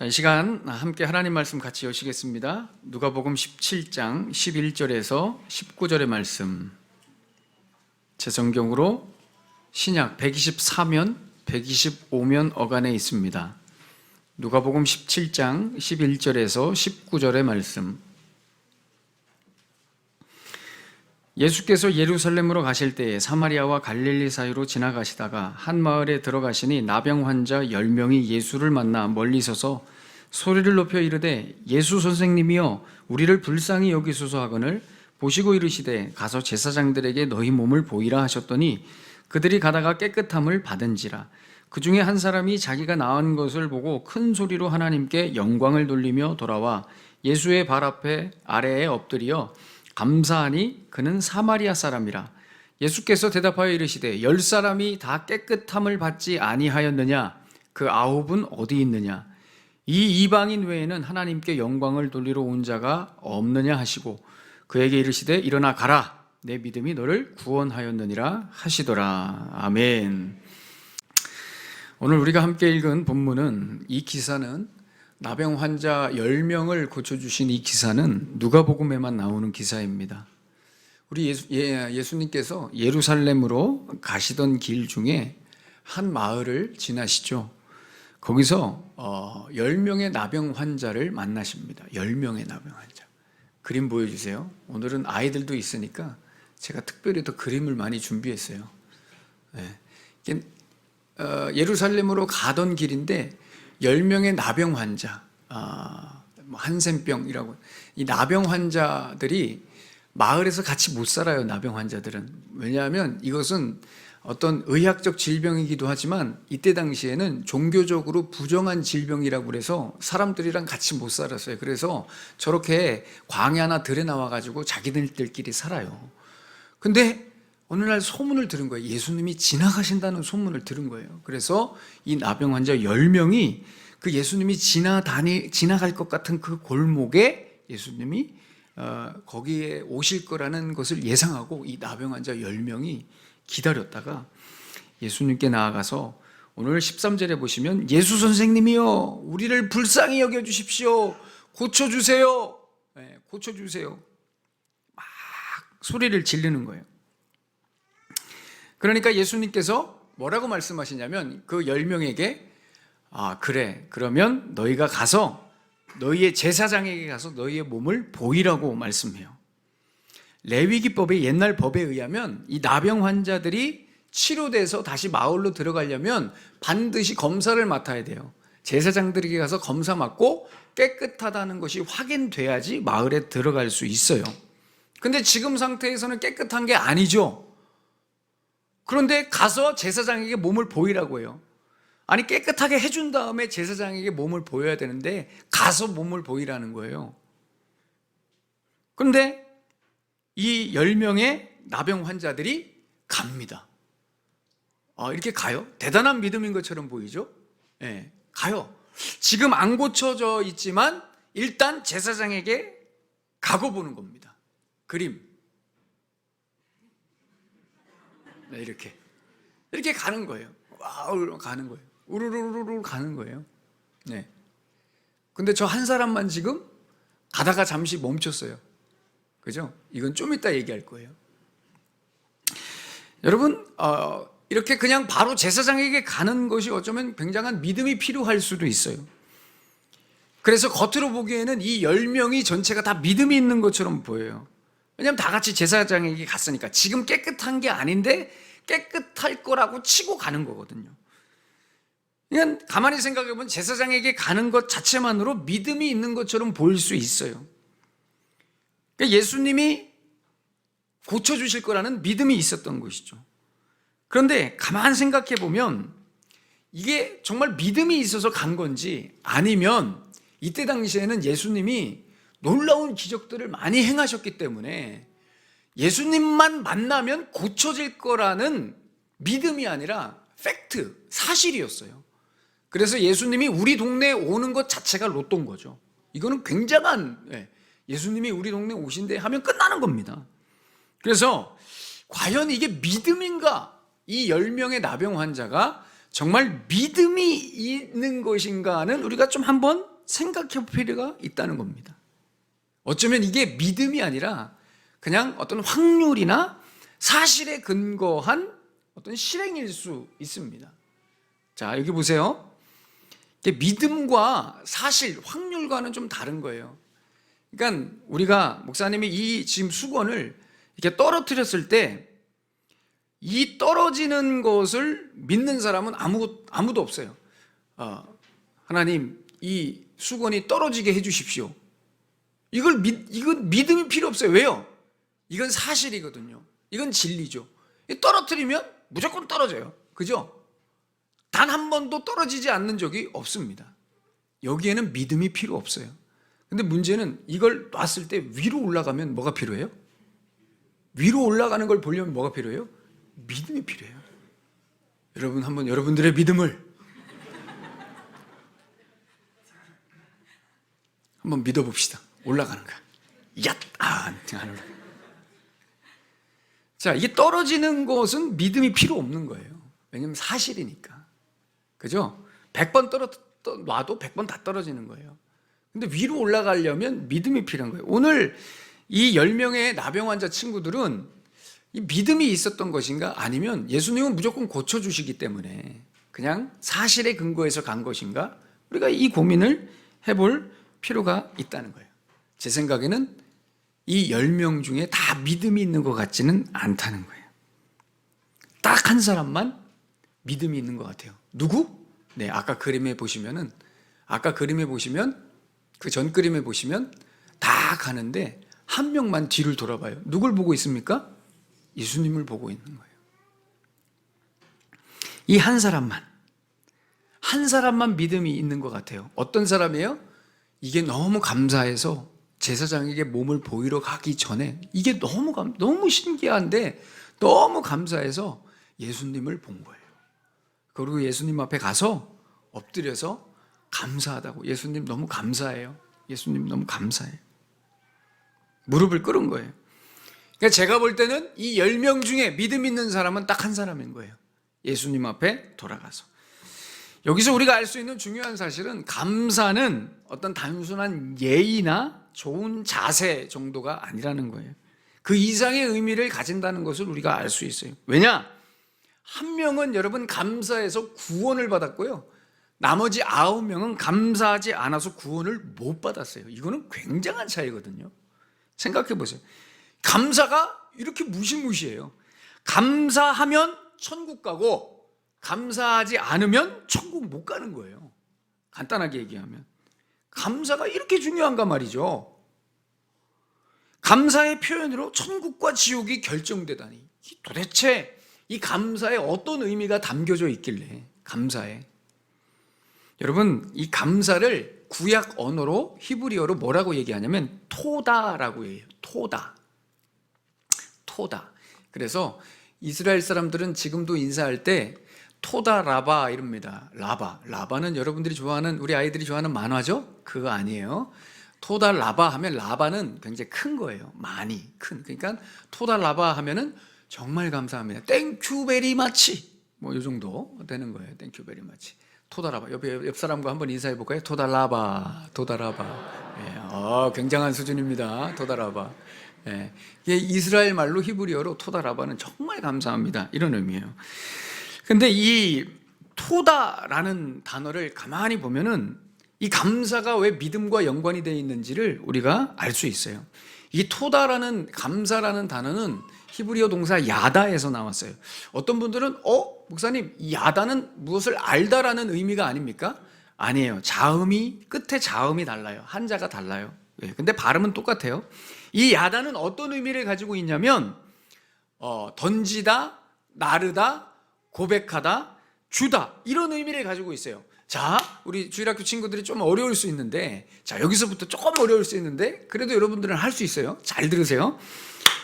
이 시간 함께 하나님 말씀 같이 여시겠습니다. 누가복음 17장 11절에서 19절의 말씀, 제 성경으로 신약 124면 125면 어간에 있습니다. 누가복음 17장 11절에서 19절의 말씀. 예수께서 예루살렘으로 가실 때에 사마리아와 갈릴리 사이로 지나가시다가 한 마을에 들어가시니 나병 환자 10명이 예수를 만나 멀리 서서 소리를 높여 이르되 예수 선생님이여 우리를 불쌍히 여기소서 하거늘 보시고 이르시되 가서 제사장들에게 너희 몸을 보이라 하셨더니 그들이 가다가 깨끗함을 받은지라. 그 중에 한 사람이 자기가 나은 것을 보고 큰 소리로 하나님께 영광을 돌리며 돌아와 예수의 발 앞에 아래에 엎드려 감사하니 그는 사마리아 사람이라. 예수께서 대답하여 이르시되 10사람이 다 깨끗함을 받지 아니하였느냐? 그 9은 어디 있느냐? 이 이방인 외에는 하나님께 영광을 돌리러 온 자가 없느냐 하시고 그에게 이르시되 일어나 가라, 내 믿음이 너를 구원하였느니라 하시더라. 아멘. 오늘 우리가 함께 읽은 본문은, 이 기사는 나병 환자 10명을 고쳐주신 이 기사는 누가복음에만 나오는 기사입니다. 우리 예수님께서 예루살렘으로 가시던 길 중에 한 마을을 지나시죠. 거기서 10명의 나병 환자를 만나십니다. 10명의 나병 환자. 그림 보여주세요. 오늘은 아이들도 있으니까 제가 특별히 더 그림을 많이 준비했어요. 네. 예루살렘으로 가던 길인데 10명의 나병 환자, 한센병이라고, 이 나병 환자들이 마을에서 같이 못 살아요. 나병 환자들은. 왜냐하면 이것은 어떤 의학적 질병이기도 하지만 이때 당시에는 종교적으로 부정한 질병이라고 해서 사람들이랑 같이 못 살았어요. 그래서 저렇게 광야나 들에 나와가지고 자기들끼리 살아요. 근데 어느 날 소문을 들은 거예요. 예수님이 지나가신다는 소문을 들은 거예요. 그래서 이 나병 환자 10명이 그 예수님이 지나갈 것 같은 그 골목에 예수님이 거기에 오실 거라는 것을 예상하고 이 나병 환자 10명이 기다렸다가 예수님께 나아가서, 오늘 13절에 보시면 예수 선생님이여 우리를 불쌍히 여겨주십시오, 고쳐주세요, 고쳐주세요 막 소리를 지르는 거예요. 그러니까 예수님께서 뭐라고 말씀하시냐면 그 10명에게 그래, 그러면 너희가 가서 너희의 제사장에게 가서 너희의 몸을 보이라고 말씀해요. 레위기법의 옛날 법에 의하면 이 나병 환자들이 치료돼서 다시 마을로 들어가려면 반드시 검사를 맡아야 돼요. 제사장들에게 가서 검사 맡고 깨끗하다는 것이 확인돼야지 마을에 들어갈 수 있어요. 근데 지금 상태에서는 깨끗한 게 아니죠. 그런데 가서 제사장에게 몸을 보이라고 해요. 아니, 깨끗하게 해준 다음에 제사장에게 몸을 보여야 되는데 가서 몸을 보이라는 거예요. 그런데 이 10명의 나병 환자들이 갑니다. 이렇게 가요? 대단한 믿음인 것처럼 보이죠? 네, 가요. 지금 안 고쳐져 있지만 일단 제사장에게 가고 보는 겁니다. 그림. 네, 이렇게 가는 거예요. 와우, 가는 거예요. 우르르르르 가는 거예요. 네. 근데 저 한 사람만 지금 가다가 잠시 멈췄어요. 그죠? 이건 좀 이따 얘기할 거예요. 여러분, 이렇게 그냥 바로 제사장에게 가는 것이 어쩌면 굉장한 믿음이 필요할 수도 있어요. 그래서 겉으로 보기에는 이 10명이 전체가 다 믿음이 있는 것처럼 보여요. 왜냐하면 다 같이 제사장에게 갔으니까. 지금 깨끗한 게 아닌데 깨끗할 거라고 치고 가는 거거든요. 그냥 가만히 생각해보면 제사장에게 가는 것 자체만으로 믿음이 있는 것처럼 보일 수 있어요. 그러니까 예수님이 고쳐주실 거라는 믿음이 있었던 것이죠. 그런데 가만히 생각해보면 이게 정말 믿음이 있어서 간 건지, 아니면 이때 당시에는 예수님이 놀라운 기적들을 많이 행하셨기 때문에 예수님만 만나면 고쳐질 거라는 믿음이 아니라 팩트, 사실이었어요. 그래서 예수님이 우리 동네에 오는 것 자체가 로또인 거죠. 이거는 굉장한, 예수님이 우리 동네에 오신대 하면 끝나는 겁니다. 그래서 과연 이게 믿음인가? 이 10명의 나병 환자가 정말 믿음이 있는 것인가는 우리가 좀 한번 생각해 볼 필요가 있다는 겁니다. 어쩌면 이게 믿음이 아니라 그냥 어떤 확률이나 사실에 근거한 어떤 실행일 수 있습니다. 자, 여기 보세요. 믿음과 사실, 확률과는 좀 다른 거예요. 그러니까 우리가 목사님이 이 지금 수건을 이렇게 떨어뜨렸을 때 이 떨어지는 것을 믿는 사람은 아무도 없어요. 하나님, 이 수건이 떨어지게 해주십시오. 이건 믿음이 필요 없어요. 왜요? 이건 사실이거든요. 이건 진리죠. 떨어뜨리면 무조건 떨어져요. 그죠? 단 한 번도 떨어지지 않는 적이 없습니다. 여기에는 믿음이 필요 없어요. 근데 문제는 이걸 놨을 때 위로 올라가면 뭐가 필요해요? 위로 올라가는 걸 보려면 뭐가 필요해요? 믿음이 필요해요. 여러분, 한번 여러분들의 믿음을 한번 믿어봅시다. 올라가는 거야. 안 올라가. 자, 이게 떨어지는 것은 믿음이 필요 없는 거예요. 왜냐하면 사실이니까. 그죠? 100번 놔도 100번 다 떨어지는 거예요. 근데 위로 올라가려면 믿음이 필요한 거예요. 오늘 이 10명의 나병 환자 친구들은 이 믿음이 있었던 것인가, 아니면 예수님은 무조건 고쳐주시기 때문에 그냥 사실에 근거해서 간 것인가, 우리가 이 고민을 해볼 필요가 있다는 거예요. 제 생각에는 이 10명 중에 다 믿음이 있는 것 같지는 않다는 거예요. 딱 한 사람만 믿음이 있는 것 같아요. 누구? 네, 아까 그림에 보시면 그 전 그림에 보시면 다 가는데 한 명만 뒤를 돌아봐요. 누굴 보고 있습니까? 예수님을 보고 있는 거예요. 이 한 사람만 믿음이 있는 것 같아요. 어떤 사람이에요? 이게 너무 감사해서 제사장에게 몸을 보이러 가기 전에, 이게 너무 신기한데 너무 감사해서 예수님을 본 거예요. 그리고 예수님 앞에 가서 엎드려서 감사하다고, 예수님 너무 감사해요. 예수님 너무 감사해요. 무릎을 꿇은 거예요. 그러니까 제가 볼 때는 이 10명 중에 믿음 있는 사람은 딱 한 사람인 거예요. 예수님 앞에 돌아가서. 여기서 우리가 알 수 있는 중요한 사실은, 감사는 어떤 단순한 예의나 좋은 자세 정도가 아니라는 거예요. 그 이상의 의미를 가진다는 것을 우리가 알 수 있어요. 왜냐? 한 명은 여러분 감사해서 구원을 받았고요, 나머지 9명은 감사하지 않아서 구원을 못 받았어요. 이거는 굉장한 차이거든요. 생각해 보세요. 감사가 이렇게 무시무시해요. 감사하면 천국 가고 감사하지 않으면 천국 못 가는 거예요. 간단하게 얘기하면 감사가 이렇게 중요한가 말이죠. 감사의 표현으로 천국과 지옥이 결정되다니, 도대체 이 감사에 어떤 의미가 담겨져 있길래, 감사에. 여러분, 이 감사를 구약 언어로, 히브리어로 뭐라고 얘기하냐면 토다라고 얘기해요. 토다. 그래서 이스라엘 사람들은 지금도 인사할 때 토다 라바 이럽니다. 라바는 여러분들이 좋아하는, 우리 아이들이 좋아하는 만화죠? 그거 아니에요. 토다 라바 하면, 라바는 굉장히 큰 거예요. 많이 큰. 그러니까 토다 라바 하면은 정말 감사합니다. 땡큐 베리 마치, 뭐 이 정도 되는 거예요. 땡큐 베리 마치. 토다라바. 옆 사람과 한번 인사해 볼까요? 토다라바. 예, 굉장한 수준입니다. 토다라바. 예, 이게 이스라엘 말로, 히브리어로 토다라바는 정말 감사합니다, 이런 의미예요. 근데 이 토다라는 단어를 가만히 보면은 이 감사가 왜 믿음과 연관이 되어 있는지를 우리가 알 수 있어요. 이 토다라는, 감사라는 단어는 히브리어 동사 야다에서 나왔어요. 어떤 분들은 목사님, 야다는 무엇을 알다라는 의미가 아닙니까? 아니에요. 자음이, 끝에 자음이 달라요. 한자가 달라요. 근데 발음은 똑같아요. 이 야다는 어떤 의미를 가지고 있냐면 던지다, 나르다, 고백하다, 주다, 이런 의미를 가지고 있어요. 자, 우리 주일학교 친구들이 좀 어려울 수 있는데, 자, 여기서부터 조금 어려울 수 있는데 그래도 여러분들은 할 수 있어요. 잘 들으세요.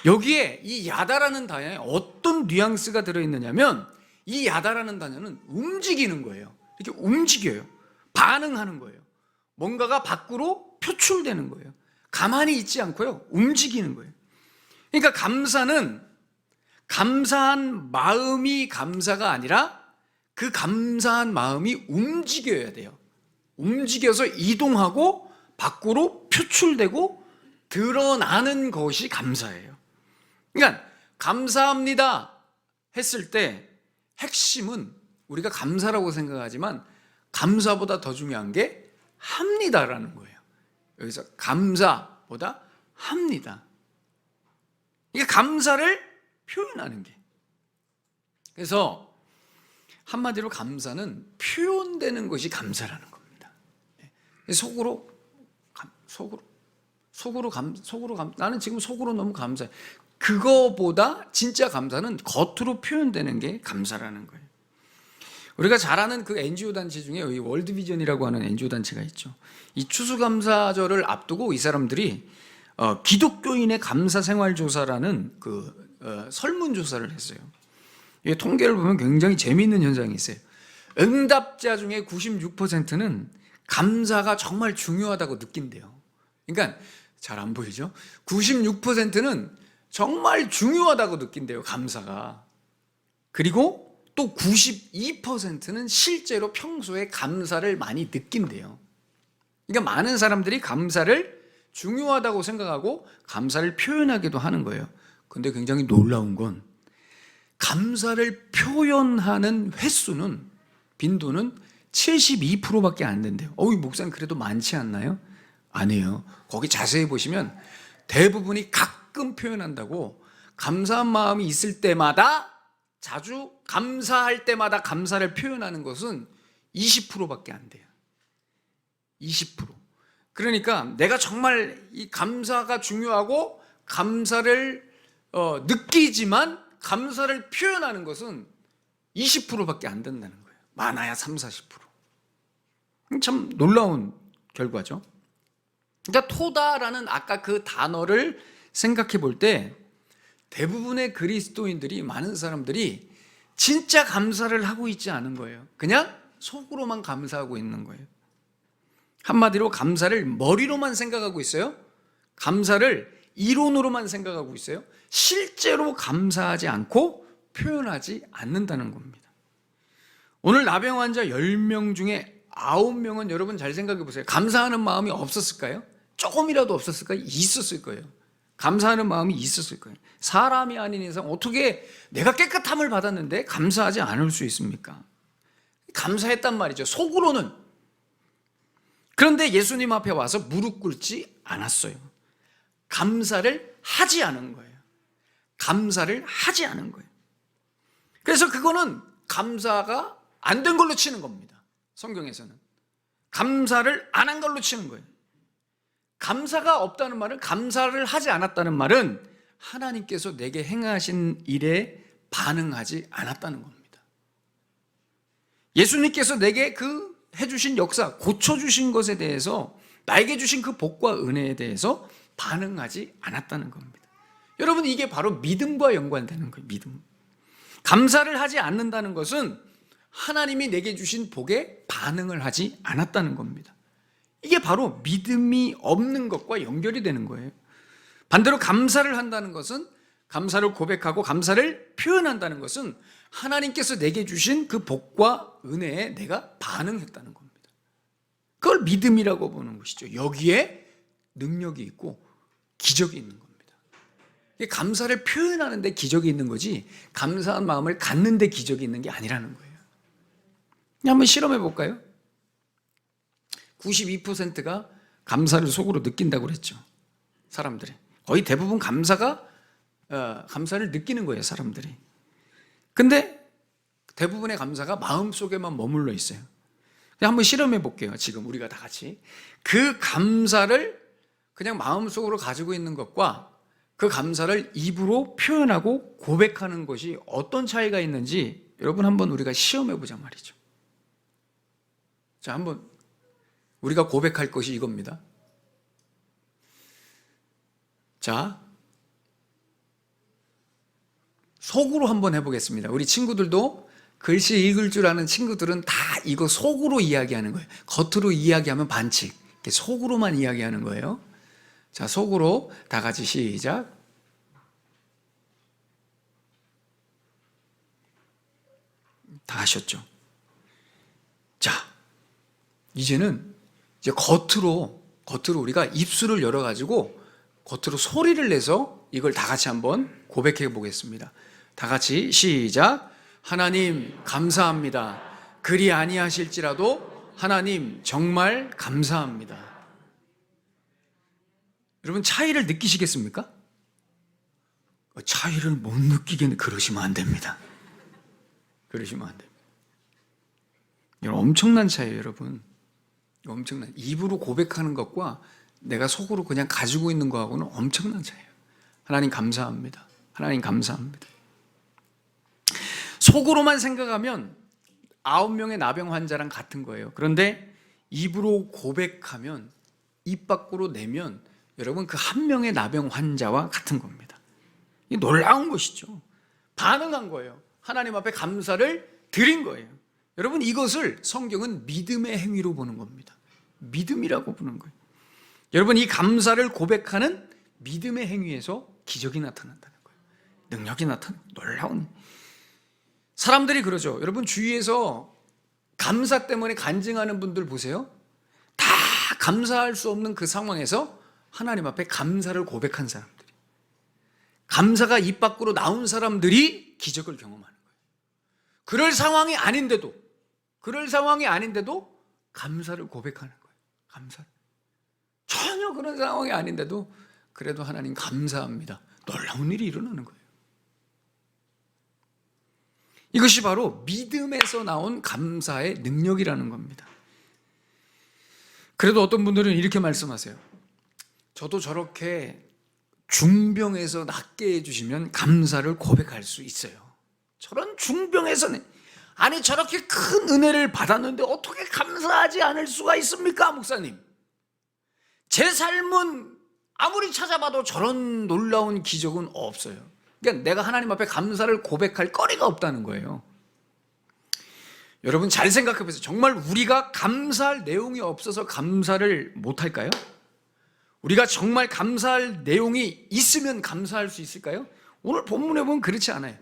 여기에 이 야다라는 단어에 어떤 뉘앙스가 들어있느냐면, 이 야다라는 단어는 움직이는 거예요. 이렇게 움직여요. 반응하는 거예요. 뭔가가 밖으로 표출되는 거예요. 가만히 있지 않고요, 움직이는 거예요. 그러니까 감사는 감사한 마음이 감사가 아니라 그 감사한 마음이 움직여야 돼요. 움직여서 이동하고 밖으로 표출되고 드러나는 것이 감사예요. 그러니까 감사합니다 했을 때 핵심은 우리가 감사라고 생각하지만 감사보다 더 중요한 게 합니다라는 거예요. 여기서 감사보다 합니다. 이게 감사를 표현하는 게. 그래서 한마디로 감사는 표현되는 것이 감사라는 겁니다. 나는 지금 속으로 너무 감사해. 그거보다 진짜 감사는 겉으로 표현되는 게 감사라는 거예요. 우리가 잘 아는 그 NGO 단체 중에 이 월드비전이라고 하는 NGO 단체가 있죠. 이 추수감사절을 앞두고 이 사람들이 기독교인의 감사생활조사라는 설문조사를 했어요. 이 통계를 보면 굉장히 재미있는 현상이 있어요. 응답자 중에 96%는 감사가 정말 중요하다고 느낀대요. 그러니까 잘 안 보이죠? 96%는 정말 중요하다고 느낀대요, 감사가. 그리고 또 92%는 실제로 평소에 감사를 많이 느낀대요. 그러니까 많은 사람들이 감사를 중요하다고 생각하고 감사를 표현하기도 하는 거예요. 근데 굉장히 놀라운 건 감사를 표현하는 횟수는, 빈도는 72%밖에 안 된대요. 목사님 그래도 많지 않나요? 아니에요. 거기 자세히 보시면 대부분이 가끔 표현한다고, 감사한 마음이 있을 때마다, 자주 감사할 때마다 감사를 표현하는 것은 20%밖에 안 돼요. 20%. 그러니까 내가 정말 이 감사가 중요하고 감사를 느끼지만 감사를 표현하는 것은 20%밖에 안 된다는 거예요. 많아야 30-40%. 참 놀라운 결과죠. 그러니까 토다라는 아까 그 단어를 생각해 볼 때 대부분의 그리스도인들이, 많은 사람들이 진짜 감사를 하고 있지 않은 거예요. 그냥 속으로만 감사하고 있는 거예요. 한마디로 감사를 머리로만 생각하고 있어요. 감사를 이론으로만 생각하고 있어요. 실제로 감사하지 않고 표현하지 않는다는 겁니다. 오늘 나병 환자 10명 중에 9명은 여러분 잘 생각해 보세요. 감사하는 마음이 없었을까요? 조금이라도 없었을까요? 있었을 거예요. 감사하는 마음이 있었을 거예요. 사람이 아닌 이상 어떻게 내가 깨끗함을 받았는데 감사하지 않을 수 있습니까? 감사했단 말이죠, 속으로는. 그런데 예수님 앞에 와서 무릎 꿇지 않았어요. 감사를 하지 않은 거예요. 감사를 하지 않은 거예요. 그래서 그거는 감사가 안 된 걸로 치는 겁니다. 성경에서는 감사를 안 한 걸로 치는 거예요. 감사가 없다는 말은, 감사를 하지 않았다는 말은 하나님께서 내게 행하신 일에 반응하지 않았다는 겁니다. 예수님께서 내게 해주신 역사, 고쳐주신 것에 대해서, 나에게 주신 그 복과 은혜에 대해서 반응하지 않았다는 겁니다. 여러분, 이게 바로 믿음과 연관되는 거예요. 믿음. 감사를 하지 않는다는 것은 하나님이 내게 주신 복에 반응을 하지 않았다는 겁니다. 이게 바로 믿음이 없는 것과 연결이 되는 거예요. 반대로 감사를 한다는 것은, 감사를 고백하고 감사를 표현한다는 것은 하나님께서 내게 주신 그 복과 은혜에 내가 반응했다는 겁니다. 그걸 믿음이라고 보는 것이죠. 여기에 능력이 있고 기적이 있는 겁니다. 감사를 표현하는 데 기적이 있는 거지, 감사한 마음을 갖는 데 기적이 있는 게 아니라는 거예요. 한번 실험해 볼까요? 92%가 감사를 속으로 느낀다고 그랬죠. 사람들이 거의 대부분 감사를 느끼는 거예요, 사람들이. 근데 대부분의 감사가 마음속에만 머물러 있어요. 한번 실험해 볼게요. 지금 우리가 다 같이 그 감사를 그냥 마음속으로 가지고 있는 것과 그 감사를 입으로 표현하고 고백하는 것이 어떤 차이가 있는지 여러분 한번 우리가 시험해 보자 말이죠. 자, 한번 우리가 고백할 것이 이겁니다. 자, 속으로 한번 해보겠습니다. 우리 친구들도 글씨 읽을 줄 아는 친구들은 다 이거 속으로 이야기하는 거예요. 겉으로 이야기하면 반칙. 속으로만 이야기하는 거예요. 자, 속으로 다 같이 시작. 다 하셨죠? 자, 이제는 이제 겉으로 우리가 입술을 열어가지고 겉으로 소리를 내서 이걸 다 같이 한번 고백해 보겠습니다. 다 같이 시작. 하나님 감사합니다. 그리 아니하실지라도 하나님 정말 감사합니다. 여러분 차이를 느끼시겠습니까? 차이를 못 느끼겠는데 그러시면 안 됩니다. 그러시면 안 됩니다. 이건 엄청난 차이예요, 여러분. 엄청난, 입으로 고백하는 것과 내가 속으로 그냥 가지고 있는 거하고는 엄청난 차이예요. 하나님 감사합니다. 하나님 감사합니다. 속으로만 생각하면 9명의 나병 환자랑 같은 거예요. 그런데 입으로 고백하면, 입 밖으로 내면 여러분 그 한 명의 나병 환자와 같은 겁니다. 이 놀라운 것이죠. 반응한 거예요. 하나님 앞에 감사를 드린 거예요. 여러분 이것을 성경은 믿음의 행위로 보는 겁니다. 믿음이라고 보는 거예요. 여러분 이 감사를 고백하는 믿음의 행위에서 기적이 나타난다는 거예요. 능력이 나타나는 놀라운. 사람들이 그러죠. 여러분 주위에서 감사 때문에 간증하는 분들 보세요. 다 감사할 수 없는 그 상황에서 하나님 앞에 감사를 고백한 사람들이, 감사가 입 밖으로 나온 사람들이 기적을 경험하는 거예요. 그럴 상황이 아닌데도 감사를 고백하는 거예요. 감사를. 전혀 그런 상황이 아닌데도 그래도 하나님 감사합니다. 놀라운 일이 일어나는 거예요. 이것이 바로 믿음에서 나온 감사의 능력이라는 겁니다. 그래도 어떤 분들은 이렇게 말씀하세요. 저도 저렇게 중병에서 낫게 해주시면 감사를 고백할 수 있어요. 저런 중병에서는, 아니 저렇게 큰 은혜를 받았는데 어떻게 감사하지 않을 수가 있습니까, 목사님? 제 삶은 아무리 찾아봐도 저런 놀라운 기적은 없어요. 그러니까 내가 하나님 앞에 감사를 고백할 거리가 없다는 거예요. 여러분 잘 생각해 보세요. 정말 우리가 감사할 내용이 없어서 감사를 못할까요? 우리가 정말 감사할 내용이 있으면 감사할 수 있을까요? 오늘 본문에 보면 그렇지 않아요.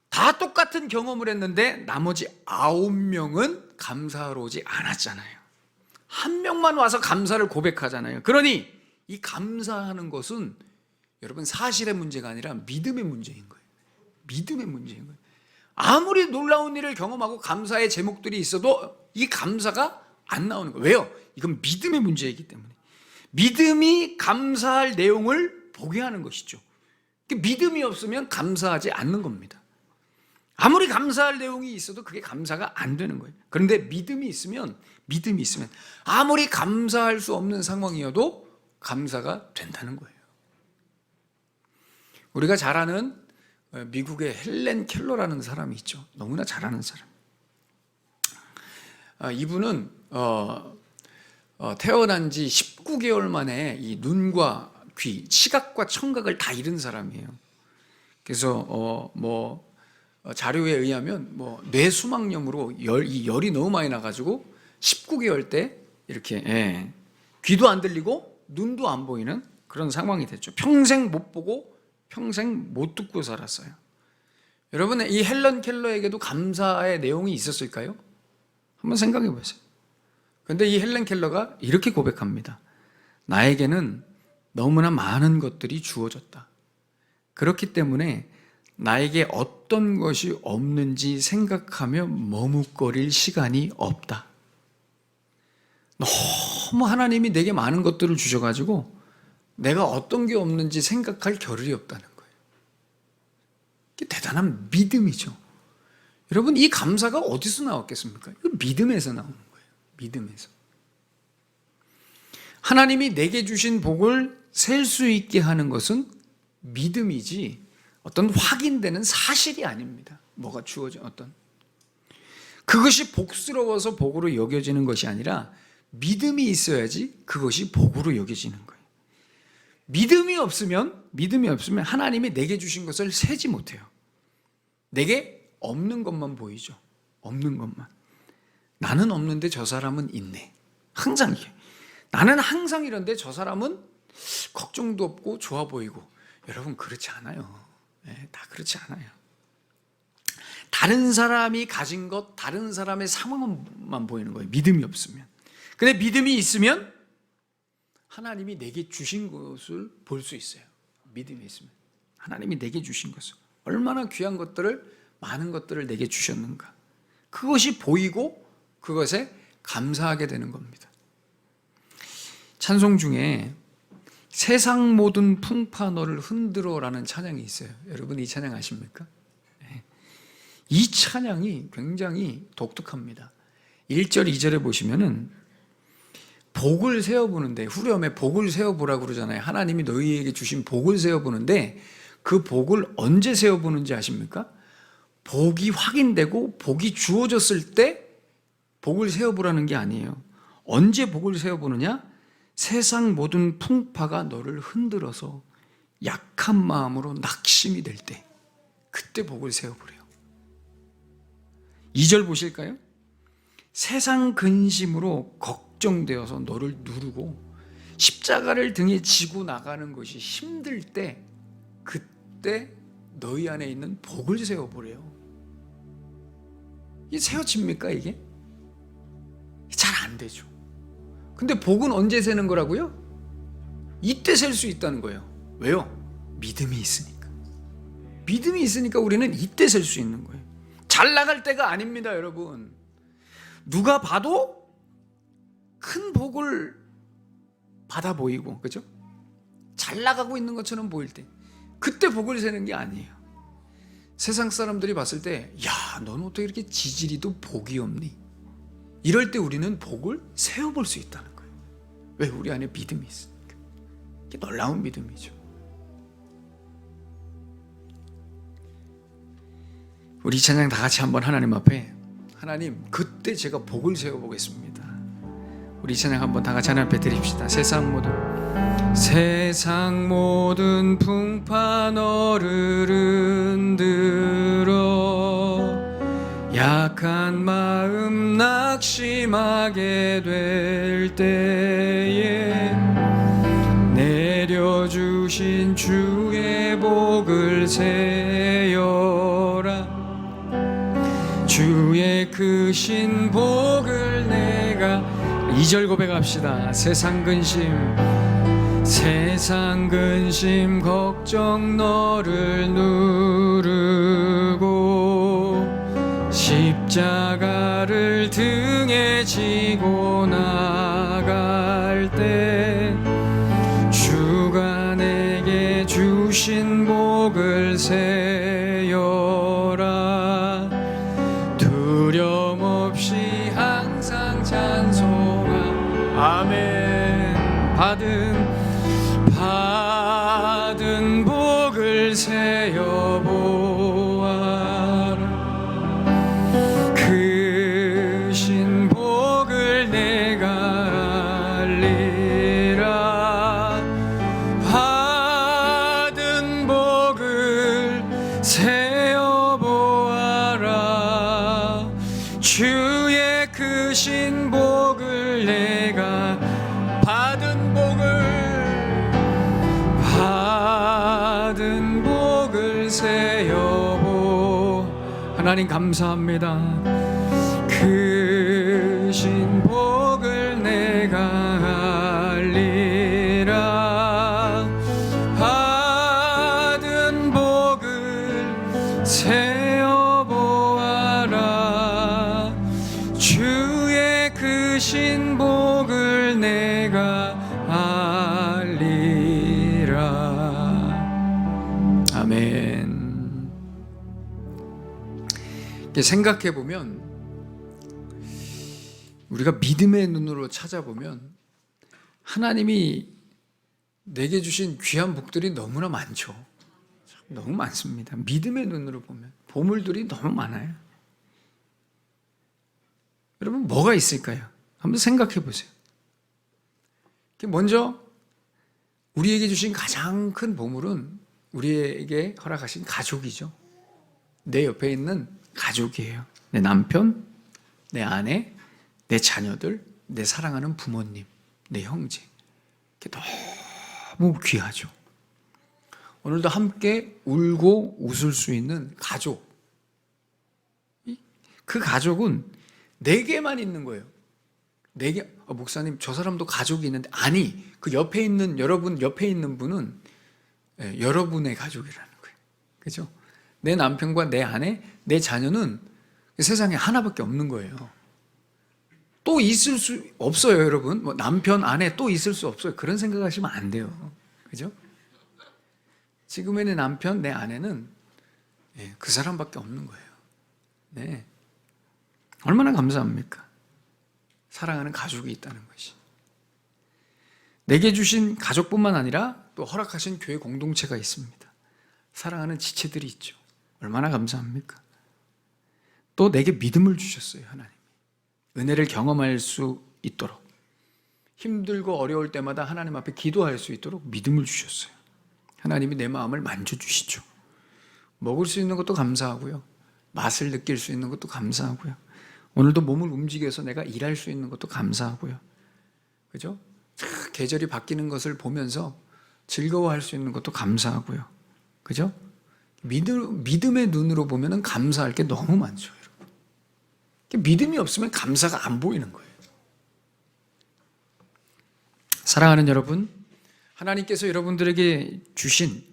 다 똑같은 경험을 했는데 나머지 9명은 감사하러 오지 않았잖아요. 한 명만 와서 감사를 고백하잖아요. 그러니 이 감사하는 것은 여러분 사실의 문제가 아니라 믿음의 문제인 거예요. 믿음의 문제인 거예요. 아무리 놀라운 일을 경험하고 감사의 제목들이 있어도 이 감사가 안 나오는 거예요. 왜요? 이건 믿음의 문제이기 때문에. 믿음이 감사할 내용을 보게 하는 것이죠. 믿음이 없으면 감사하지 않는 겁니다. 아무리 감사할 내용이 있어도 그게 감사가 안 되는 거예요. 그런데 믿음이 있으면 아무리 감사할 수 없는 상황이어도 감사가 된다는 거예요. 우리가 잘 아는 미국의 헬렌 켈러라는 사람이 있죠. 너무나 잘 아는 사람. 이분은 태어난 지 19개월 만에 이 눈과 귀, 시각과 청각을 다 잃은 사람이에요. 그래서 자료에 의하면 뇌수막염으로 열이 너무 많이 나가지고 19개월 때 이렇게 귀도 안 들리고 눈도 안 보이는 그런 상황이 됐죠. 평생 못 보고 평생 못 듣고 살았어요. 여러분 이 헬런 켈러에게도 감사의 내용이 있었을까요? 한번 생각해 보세요. 그런데 이 헬런 켈러가 이렇게 고백합니다. 나에게는 너무나 많은 것들이 주어졌다. 그렇기 때문에 나에게 어떤 것이 없는지 생각하며 머뭇거릴 시간이 없다. 너무 하나님이 내게 많은 것들을 주셔가지고 내가 어떤 게 없는지 생각할 겨를이 없다는 거예요. 이게 대단한 믿음이죠. 여러분 이 감사가 어디서 나왔겠습니까? 이거 믿음에서 나오는 거예요. 믿음에서. 하나님이 내게 주신 복을 셀 수 있게 하는 것은 믿음이지 어떤 확인되는 사실이 아닙니다. 뭐가 주어져 그것이 복스러워서 복으로 여겨지는 것이 아니라 믿음이 있어야지 그것이 복으로 여겨지는 거예요. 믿음이 없으면 하나님이 내게 주신 것을 세지 못해요. 내게 없는 것만 보이죠. 없는 것만. 나는 없는데 저 사람은 있네. 항상 이게. 나는 항상 이런데 저 사람은 걱정도 없고 좋아 보이고. 여러분 그렇지 않아요. 다 그렇지 않아요. 다른 사람이 가진 것, 다른 사람의 상황만 보이는 거예요. 믿음이 없으면. 근데 믿음이 있으면 하나님이 내게 주신 것을 볼 수 있어요. 믿음이 있으면 하나님이 내게 주신 것을, 얼마나 귀한 것들을, 많은 것들을 내게 주셨는가, 그것이 보이고 그것에 감사하게 되는 겁니다. 찬송 중에 세상 모든 풍파 너를 흔들어라는 찬양이 있어요. 여러분 이 찬양 아십니까? 이 찬양이 굉장히 독특합니다. 1절, 2절에 보시면은 복을 세어보는데, 후렴에 복을 세어보라고 그러잖아요. 하나님이 너희에게 주신 복을 세어보는데 그 복을 언제 세어보는지 아십니까? 복이 확인되고 복이 주어졌을 때 복을 세어보라는 게 아니에요. 언제 복을 세어보느냐? 세상 모든 풍파가 너를 흔들어서 약한 마음으로 낙심이 될 때, 그때 복을 세어보래요. 2절 보실까요? 세상 근심으로 걱정되어서 너를 누르고 십자가를 등에 지고 나가는 것이 힘들 때, 그때 너희 안에 있는 복을 세워보래요. 이게 세워집니까 이게? 잘 안 되죠. 근데 복은 언제 세는 거라고요? 이때 셀 수 있다는 거예요. 왜요? 믿음이 있으니까. 믿음이 있으니까 우리는 이때 셀 수 있는 거예요. 잘 나갈 때가 아닙니다, 여러분. 누가 봐도 큰 복을 받아 보이고, 그죠? 잘 나가고 있는 것처럼 보일 때, 그때 복을 세는 게 아니에요. 세상 사람들이 봤을 때, 야, 너는 어떻게 이렇게 지지리도 복이 없니? 이럴 때 우리는 복을 세어볼 수 있다는 거예요. 왜? 우리 안에 믿음이 있으니까. 이게 놀라운 믿음이죠. 우리 찬양 다 같이 한번 하나님 앞에, 하나님 그때 제가 복을 세워보겠습니다. 우리 찬양 한번 다 같이 하나님 앞에 드립시다. 세상 모든 풍파 너를 흔들어 약한 마음 낙심하게 될 때에 내려주신 주의 복을 세어라. 주의 크신 복을 내가, 2절 고백합시다. 세상 근심 걱정 너를 누르고 십자가를 등에 지고 나갈 때 주가 내게 주신 복을 세어라. 두려움 없이 항상 찬송하. 아멘. 받은 복을 세어보아라. 크신 복을 내가 알리라. 받은 복을 세어보아라. 주의 크신 복을 내가, 받은 복을 세어보. 하나님 감사합니다. 크신 복을 내가 알리라. 받은 복을 세어보아라. 주의 크신 복을 내가 알리라. 아멘. 생각해보면, 우리가 믿음의 눈으로 찾아보면 하나님이 내게 주신 귀한 복들이 너무나 많죠. 너무 많습니다. 믿음의 눈으로 보면 보물들이 너무 많아요. 여러분 뭐가 있을까요? 한번 생각해 보세요. 먼저 우리에게 주신 가장 큰 보물은 우리에게 허락하신 가족이죠. 내 옆에 있는 가족이에요. 내 남편, 내 아내, 내 자녀들, 내 사랑하는 부모님, 내 형제. 너무 귀하죠. 오늘도 함께 울고 웃을 수 있는 가족, 그 가족은 내게만 있는 거예요. 내게, 목사님 저 사람도 가족이 있는데, 아니, 그 옆에 있는 여러분 옆에 있는 분은 여러분의 가족이라는 거예요. 그죠? 내 남편과 내 아내, 내 자녀는 세상에 하나밖에 없는 거예요. 또 있을 수 없어요, 여러분. 뭐 남편, 아내 또 있을 수 없어요. 그런 생각하시면 안 돼요. 그죠? 지금의 내 남편, 내 아내는 그 사람밖에 없는 거예요. 네. 얼마나 감사합니까? 사랑하는 가족이 있다는 것이. 내게 주신 가족뿐만 아니라 또 허락하신 교회 공동체가 있습니다. 사랑하는 지체들이 있죠. 얼마나 감사합니까? 또 내게 믿음을 주셨어요, 하나님이. 은혜를 경험할 수 있도록, 힘들고 어려울 때마다 하나님 앞에 기도할 수 있도록 믿음을 주셨어요. 하나님이 내 마음을 만져주시죠. 먹을 수 있는 것도 감사하고요, 맛을 느낄 수 있는 것도 감사하고요, 오늘도 몸을 움직여서 내가 일할 수 있는 것도 감사하고요. 그죠? 계절이 바뀌는 것을 보면서 즐거워할 수 있는 것도 감사하고요. 그죠? 믿음의 눈으로 보면 감사할 게 너무 많죠, 여러분. 믿음이 없으면 감사가 안 보이는 거예요. 사랑하는 여러분, 하나님께서 여러분들에게 주신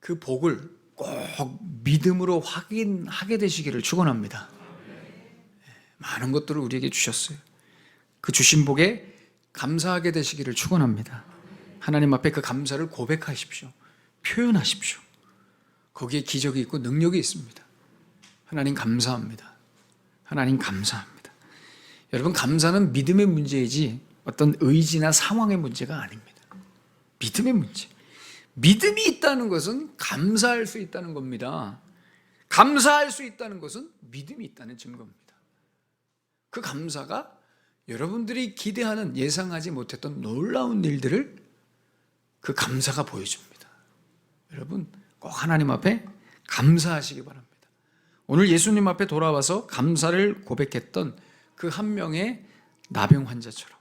그 복을 꼭 믿음으로 확인하게 되시기를 축원합니다. 많은 것들을 우리에게 주셨어요. 그 주신 복에 감사하게 되시기를 축원합니다. 하나님 앞에 그 감사를 고백하십시오. 표현하십시오. 거기에 기적이 있고 능력이 있습니다. 하나님 감사합니다. 하나님 감사합니다. 여러분, 감사는 믿음의 문제이지 어떤 의지나 상황의 문제가 아닙니다. 믿음의 문제. 믿음이 있다는 것은 감사할 수 있다는 겁니다. 감사할 수 있다는 것은 믿음이 있다는 증거입니다. 그 감사가 여러분들이 기대하는, 예상하지 못했던 놀라운 일들을 그 감사가 보여줍니다. 여러분, 꼭 하나님 앞에 감사하시기 바랍니다. 오늘 예수님 앞에 돌아와서 감사를 고백했던 그 한 명의 나병 환자처럼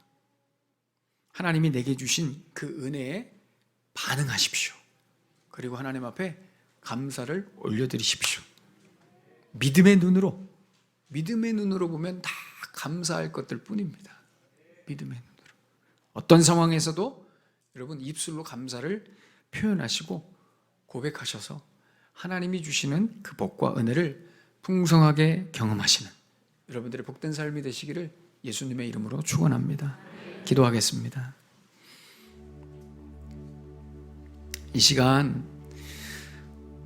하나님이 내게 주신 그 은혜에 반응하십시오. 그리고 하나님 앞에 감사를 올려드리십시오. 믿음의 눈으로 보면 다 감사할 것들 뿐입니다. 믿음의 눈으로. 어떤 상황에서도 여러분 입술로 감사를 표현하시고 고백하셔서 하나님이 주시는 그 복과 은혜를 풍성하게 경험하시는 여러분들의 복된 삶이 되시기를 예수님의 이름으로 축원합니다. 기도하겠습니다. 이 시간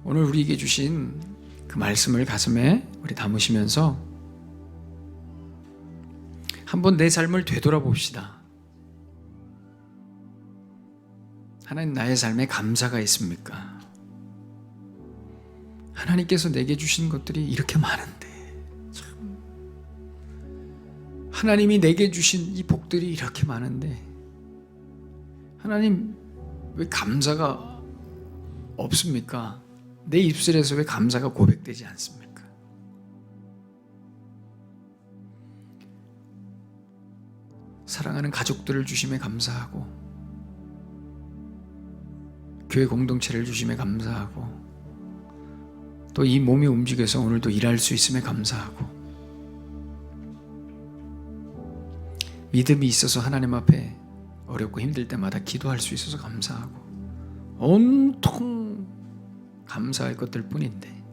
오늘 우리에게 주신 그 말씀을 가슴에 우리 담으시면서 한번 내 삶을 되돌아봅시다. 하나님, 나의 삶에 감사가 있습니까? 하나님께서 내게 주신 것들이 이렇게 많은데, 참, 하나님이 내게 주신 이 복들이 이렇게 많은데 하나님, 왜 감사가 없습니까? 내 입술에서 왜 감사가 고백되지 않습니까? 사랑하는 가족들을 주심에 감사하고, 교회 공동체를 주심에 감사하고, 또 이 몸이 움직여서 오늘도 일할 수 있음에 감사하고, 믿음이 있어서 하나님 앞에 어렵고 힘들 때마다 기도할 수 있어서 감사하고, 온통 감사할 것들 뿐인데,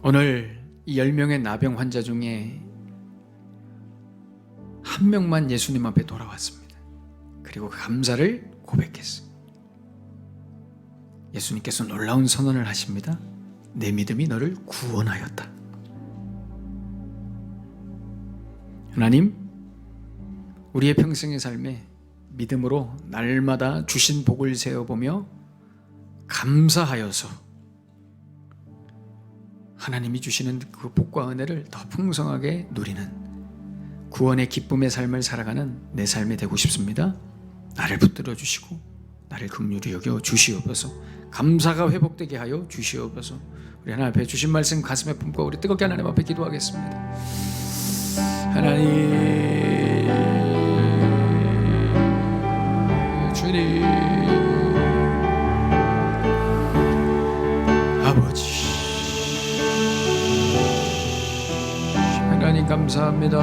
오늘 이 10명의 나병 환자 중에 한 명만 예수님 앞에 돌아왔습니다. 그리고 그 감사를 고백했습니다. 예수님께서 놀라운 선언을 하십니다. 내 믿음이 너를 구원하였다. 하나님, 우리의 평생의 삶에 믿음으로 날마다 주신 복을 세어보며 감사하여서 하나님이 주시는 그 복과 은혜를 더 풍성하게 누리는 구원의 기쁨의 삶을 살아가는 내 삶이 되고 싶습니다. 나를 붙들어 주시고 나를 긍휼히 여겨 주시옵소서. 감사가 회복되게 하여 주시옵소서. 우리 하나님 앞에 주신 말씀 가슴에 품고 우리 뜨겁게 하나님 앞에 기도하겠습니다. 하나님, 주님, 감사합니다.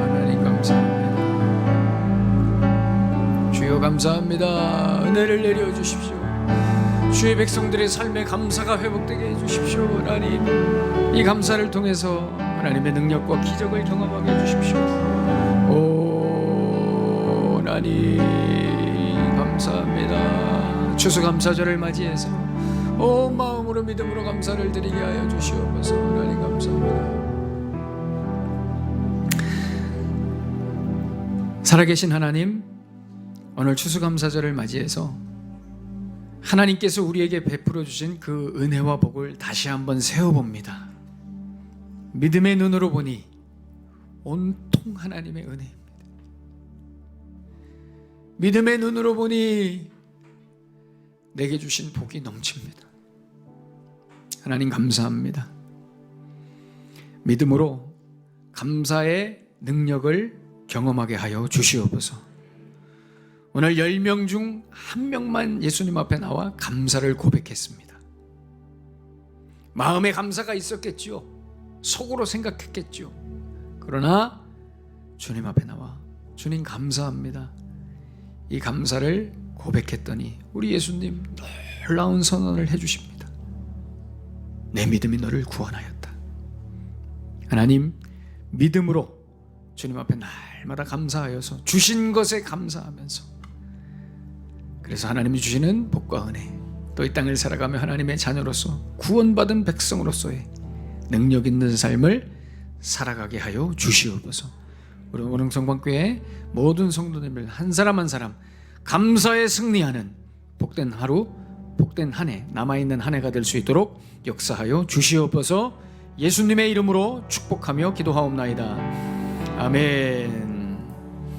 하나님 감사합니다. 주여 감사합니다. 은혜를 내려주십시오. 주의 백성들의 삶에 감사가 회복되게 해주십시오. 하나님, 이 감사를 통해서 하나님의 능력과 기적을 경험하게 해주십시오. 오 하나님 감사합니다. 추수감사절을 맞이해서 온 마음으로 믿음으로 감사를 드리게 하여 주시옵소서. 하나님 감사합니다. 살아계신 하나님, 오늘 추수감사절을 맞이해서 하나님께서 우리에게 베풀어 주신 그 은혜와 복을 다시 한번 세어봅니다. 믿음의 눈으로 보니 온통 하나님의 은혜입니다. 믿음의 눈으로 보니 내게 주신 복이 넘칩니다. 하나님 감사합니다. 믿음으로 감사의 능력을 경험하게 하여 주시옵소서. 오늘 10명 중 1명만 예수님 앞에 나와 감사를 고백했습니다. 마음에 감사가 있었겠지요. 속으로 생각했겠지요. 그러나 주님 앞에 나와 주님 감사합니다, 이 감사를 고백했더니 우리 예수님 놀라운 선언을 해주십니다. 내 믿음이 너를 구원하였다. 하나님, 믿음으로 주님 앞에 날마다 감사하여서 주신 것에 감사하면서, 그래서 하나님이 주시는 복과 은혜, 또 이 땅을 살아가며 하나님의 자녀로서 구원받은 백성으로서의 능력 있는 삶을 살아가게 하여 주시옵소서. 우리 원흥성방교회 모든 성도님들 한 사람 한 사람 감사에 승리하는 복된 하루, 복된 한 해, 남아있는 한 해가 될 수 있도록 역사하여 주시옵소서. 예수님의 이름으로 축복하며 기도하옵나이다. 아멘.